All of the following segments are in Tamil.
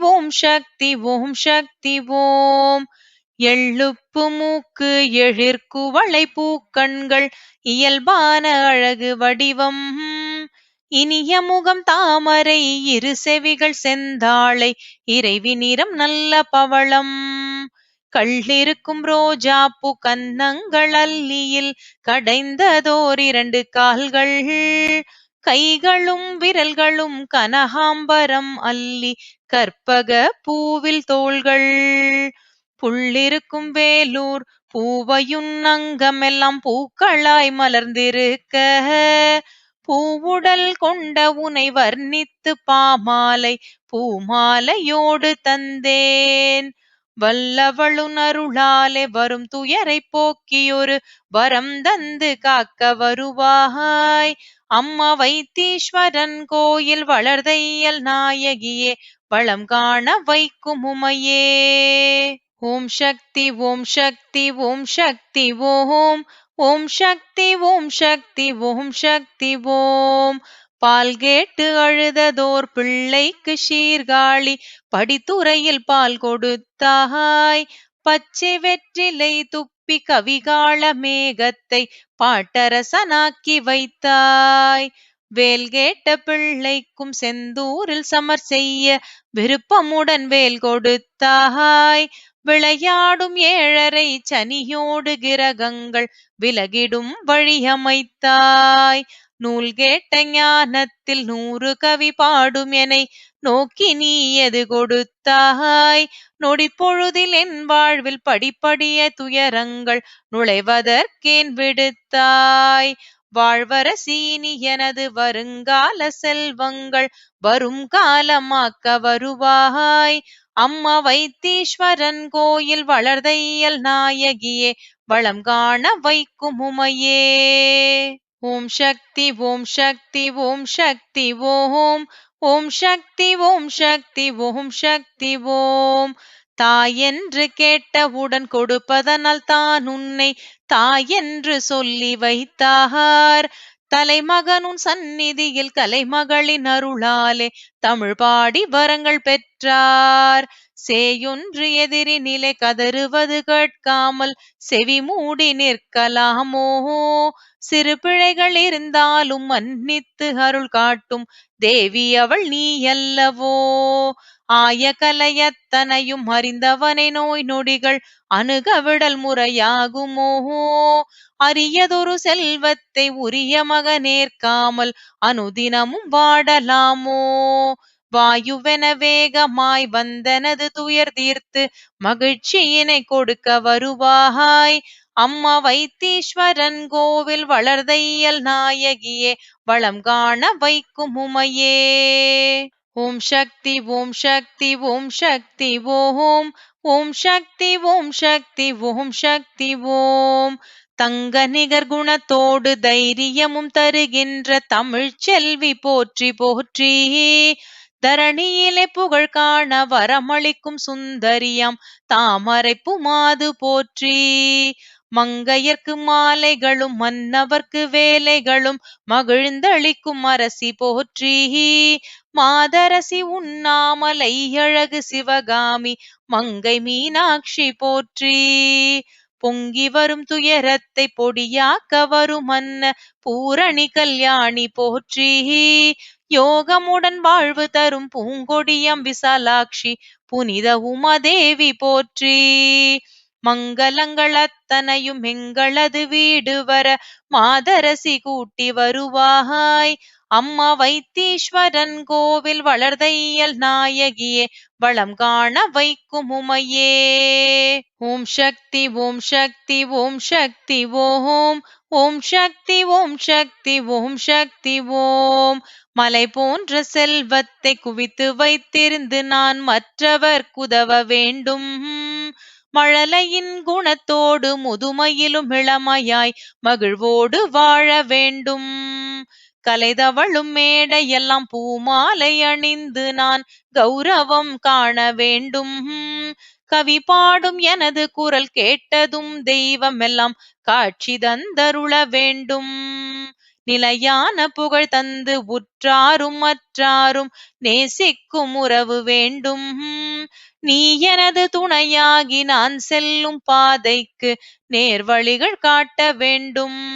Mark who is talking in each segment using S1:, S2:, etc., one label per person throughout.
S1: ஓம் சக்தி ஓம் சக்தி ஓம். எள்ளுப்பு மூக்கு எழிற்குவளை பூக்கண்கள் இயல்பான அழகு வடிவம். இனிய முகம் தாமரை இரு செவிகள் செந்தாழை இறைவி நிறம் நல்ல பவளம். கள்ளிருக்கும் ரோஜாப்பூ கன்னங்கள் அல்லியில் கடைந்ததோர் 2 கால்கள். கைகளும் விரல்களும் கனகாம்பரம் அல்லி கற்பக பூவில் தோள்கள். புள்ளிருக்கும் வேலூர் பூவையுன் அங்கமெல்லாம் பூக்களாய் மலர்ந்திருக்க. பூவுடல் கொண்ட உனை வர்ணித்து பாமாலை பூமாலையோடு தந்தேன். வல்லவளுன் அருளாலே வரும் துயரை போக்கியொரு வரம் தந்து காக்க வருவாய். அம்மா வைத்தீஸ்வரன் கோயில் வளர்தையல் நாயகியே வளம் காண வைக்கும் உமையே. ஓம் சக்தி ஓம் சக்தி ஓம் சக்தி ஓம். ஓம் சக்தி ஓம் சக்தி ஓம் சக்தி ஓம். பால் கேட்டு அழுததோர் பிள்ளைக்கு சீர்காழி படித்துறையில் பால் கொடுத்தாய். பச்சை வெற்றிலை துப்பி கவிகால மேகத்தை பாட்டரசனாக்கி வைத்தாய். வேல் கேட்ட பிள்ளைக்கும் செந்தூரில் சமர் செய்ய விருப்பமுடன் வேல் கொடுத்தாய். விளையாடும் 7.5 சனியோடு கிரகங்கள் விலகிடும் வழியமைத்தாய். நூல் கேட்ட ஞானத்தில் 100 கவி பாடும் எனை நோக்கி நீ எது கொடுத்தாய். நொடிப்பொழுதில் என் வாழ்வில் படிப்படிய துயரங்கள் நுழைவதற்கேன் விடுத்தாய். வாழ்வரசீனி எனது வருங்கால செல்வங்கள் வரும் காலமாக்க வருவாய். அம்மா வைத்தீஸ்வரன் கோயில் வளர்தையல் நாயகியே வளம் காண வைக்கும் உமையே. ஓம் சக்தி ஓம் சக்தி ஓம் சக்தி ஓம். ஓம் சக்தி ஓம் சக்தி ஓம் சக்தி ஓம். தாயென்று கேட்டவுடன் கொடுப்பதனால் தான் உன்னை தாயென்று சொல்லி வைத்தார். தலைமகனுன் சந்நிதியில் கலைமகளின் அருளாலே தமிழ் பாடி வரங்கள் பெற்றார். சேயொன்று எதிரி நிலை கதறுவது கேட்காமல் செவி மூடி நிற்கலாமோ. சிறு பிழைகள் இருந்தாலும் மன்னித்து அருள் காட்டும் தேவி அவள் நீ அல்லவோ. ஆய கலையத்தனையும் அறிந்தவனை நோய் நொடிகள் அணுகவிடல் முறையாகுமோ. அரியதொரு செல்வத்தை உரிய மகனேற்காமல் அனுதினமும் வாடலாமோ. வாயுவென வேகமாய் வந்தனது துயர் தீர்த்து மகிழ்ச்சியினை கொடுக்க வருவாய். அம்மா வைத்தீஸ்வரன் கோவில் வளர்தையல் நாயகியே வளம் காண வைக்கும் உமையே. ஓம் சக்தி ஓம் சக்தி ஓம் சக்தி ஓம். ஓம் சக்தி ஓம் சக்தி ஓம் சக்தி ஓம். தங்க நிகர் குணத்தோடு தைரியமும் தருகின்ற தமிழ் செல்வி போற்றி போற்றி. தரணியிலே புகழ் காண வரமளிக்கும் சுந்தரியாம் தாமரை புமாது போற்றி. மங்கையர்க்கு மாலைகளும் மன்னவர்க்கு வேலைகளும் மகிழ்ந்தளிக்கும் அரசி போற்றி. மாதரசி உண்ணாமலை அழகு சிவகாமி மங்கை மீனாட்சி போற்றி. பொங்கி வரும் துயரத்தை பொடியாக்க வரும் மன்ன பூரணி கல்யாணி போற்றி. யோகமுடன் வாழ்வு தரும் பூங்கொடியம் விசாலாட்சி புனித உமாதேவி போற்றி. மங்களங்கள் அத்தனையும் எங்களது வீடு வர மாதரசி கூட்டி வருவாய். அம்மா வைத்தீஸ்வரன் கோவில் வளர்தையல் நாயகியே வளம் காண வைக்கும் உமையே. ஓம் சக்தி ஓம் சக்தி ஓம் சக்தி ஓம். ஓம் சக்தி ஓம் சக்தி ஓம் சக்தி ஓம். மலை போன்ற செல்வத்தை குவித்து வைத்திருந்து நான் மற்றவர் குதவ வேண்டும். மழலையின் குணத்தோடு முதுமையிலும் இளமையாய் மகிழ்வோடு வாழ வேண்டும். கலைதவளும் மேடையெல்லாம் பூமாலை அணிந்து நான் கௌரவம் காண வேண்டும். கவி பாடும் எனது குரல் கேட்டதும் தெய்வம் எல்லாம் காட்சி தந்தருள வேண்டும். நிலையான புகழ் தந்து உற்றாரும் மற்றாரும் நேசிக்கும் உறவு வேண்டும். நீ எனது துணையாகி நான் செல்லும் பாதைக்கு நேர்வழிகள் காட்ட வேண்டும்.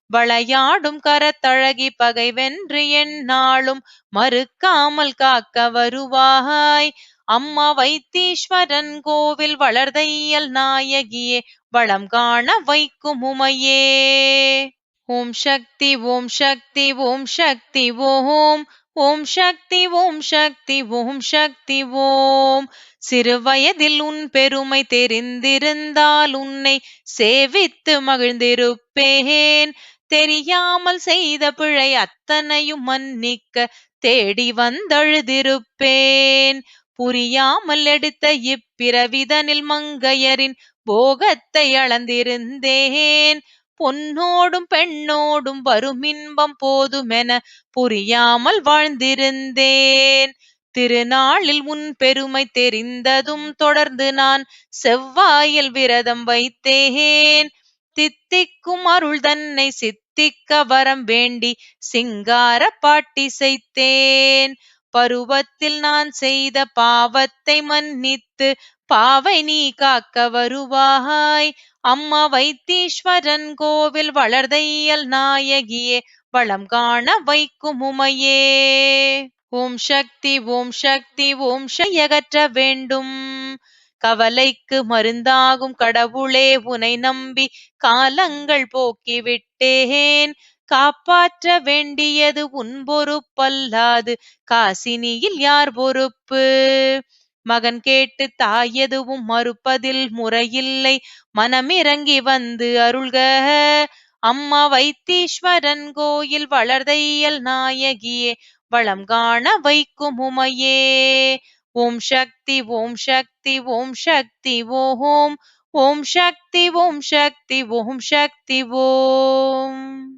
S1: வளையாடும் கரத்தழகி பகை வென்று எந்நாளும் மறுக்காமல் காக்க வருவாய். அம்மா வைத்தீஸ்வரன் கோவில் வளர்தையல் நாயகியே வளம் காண வைக்கும் உமையே. ஓம் சக்தி ஓம் சக்தி ஓம் சக்தி ஓம். ஓம் சக்தி ஓம் சக்தி ஓம் சக்தி ஓம். சிறுவயதில் உன் பெருமை தெரிந்திருந்தால் உன்னை சேவித்து மகிழ்ந்திருப்பேன். தெரியாமல் செய்த பிழை அத்தனையும் மன்னிக்க தேடி வந்தழுதிருப்பேன். புரியாமல் எடுத்த இப்பிறவிதனில் மங்கையரின் போகத்தை அளந்திருந்தேன். பொன்னோடும் பெண்ணோடும் வரும் இன்பம் போதுமென புரியாமல் வாழ்ந்திருந்தேன். திருநாளில் உன் பெருமை தெரிந்ததும் தொடர்ந்து நான் செவ்வாயில் விரதம் வைத்தேன். தித்திக்கும் அருள் தன்னை சித்திக்க வரம் வேண்டி சிங்கார பாட்டிசைத்தேன். பருவத்தில் நான் செய்த பாவத்தை மன்னித்து பாவை நீ காக்க வருவாய். அம்மா வைத்தீஸ்வரன் கோவில் வளர்தையல் நாயகியே வளம் காண வைக்கும் உமையே. ஓம் சக்தி ஓம் சக்தி ஓம் அகற்ற வேண்டும். கவலைக்கு மருந்தாகும் கடவுளே உனை நம்பி காலங்கள் போக்கிவிட்டேன். காப்பாற்ற வேண்டியது உன் பொறுப்பல்லாது காசினியில் யார் பொறுப்பு? மகன் கேட்டு தாய் எதுவும் மறுப்பதில் முறையில்லை. மனமிறங்கி வந்து அருள்க. அம்மா வைத்தீஸ்வரன் கோயில் வளர்தையல் நாயகியே வளம் காண வைக்கும் உமையே. ஓம் சக்தி ஓம் சக்தி ஓம் சக்தி ஓம். ஓம் சக்தி ஓம் சக்தி ஓம் சக்தி ஓம்.